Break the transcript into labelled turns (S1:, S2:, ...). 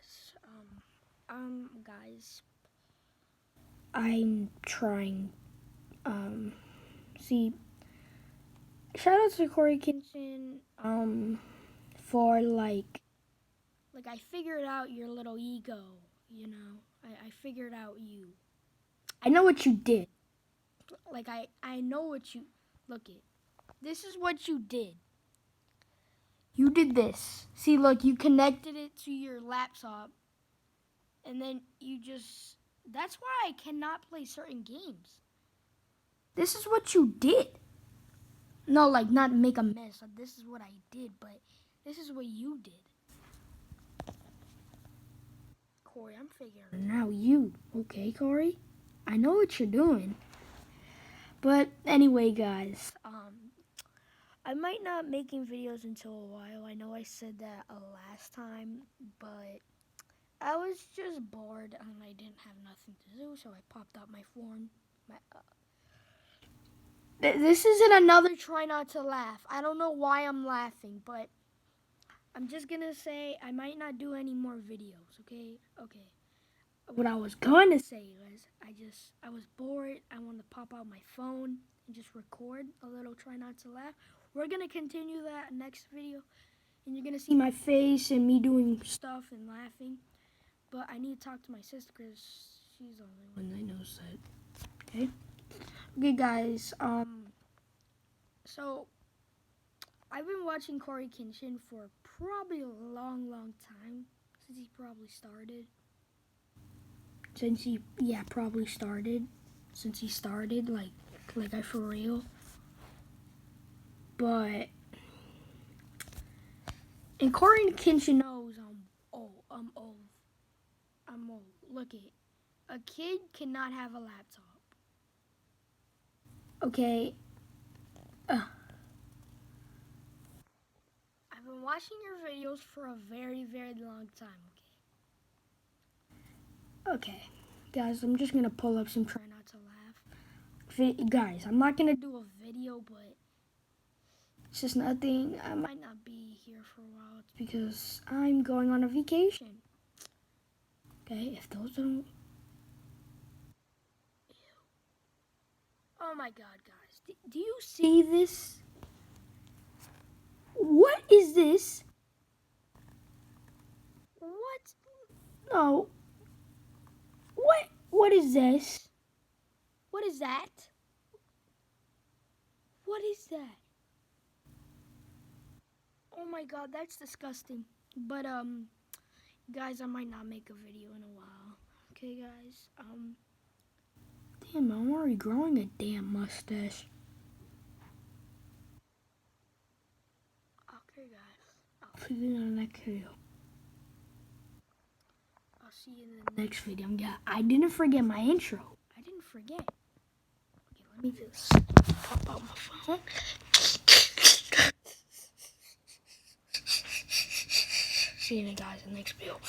S1: yes. Guys, I'm trying. See, shout out to Corey Kincheon. For I figured out your little ego. You know, I figured out you. I know what you did. I know what you look at. This is what you did. You did this. See, look, you connected it to your laptop, and then you just. That's why I cannot play certain games. This is what you did. No, not make a mess. This is what I did, but this is what you did. Corey, I'm figuring out you. Okay, Corey? I know what you're doing. But anyway, guys, I might not making videos until a while. I know I said that last time, but I was just bored and I didn't have nothing to do, so I popped out my phone. This isn't another try not to laugh. I don't know why I'm laughing, but I'm just gonna say I might not do any more videos, okay? Okay. What I was going to say was I was bored. I wanted to pop out my phone and just record a little try not to laugh. We're gonna continue that next video, and you're gonna see my face and me doing stuff and laughing. But I need to talk to my sister because she's the only one that knows that. Okay. Okay, guys. So I've been watching Corey Kincheon for probably a long, long time since he probably started. Since he started, like I for real. But and Corey Kincheon knows I'm old. Look it. A kid cannot have a laptop. Okay. I've been watching your videos for a very, very long time, okay? Guys, I'm just gonna pull up some try not to laugh. Guys, I'm not gonna do a video, but it's just nothing. I might not be here for a while. It's because I'm going on a vacation. Okay, if those don't... Ew. Oh my god, guys. Do you see this? What is this? What? No. What is this? What is that? What is that? Oh my god, that's disgusting. But guys, I might not make a video in a while. Okay, guys. Damn, I'm already growing a damn mustache. Okay, guys. I'll see you in the next video. I'll see you in the next video. I didn't forget my intro. I didn't forget. Okay, let me just pop out my phone. See you guys in the next video.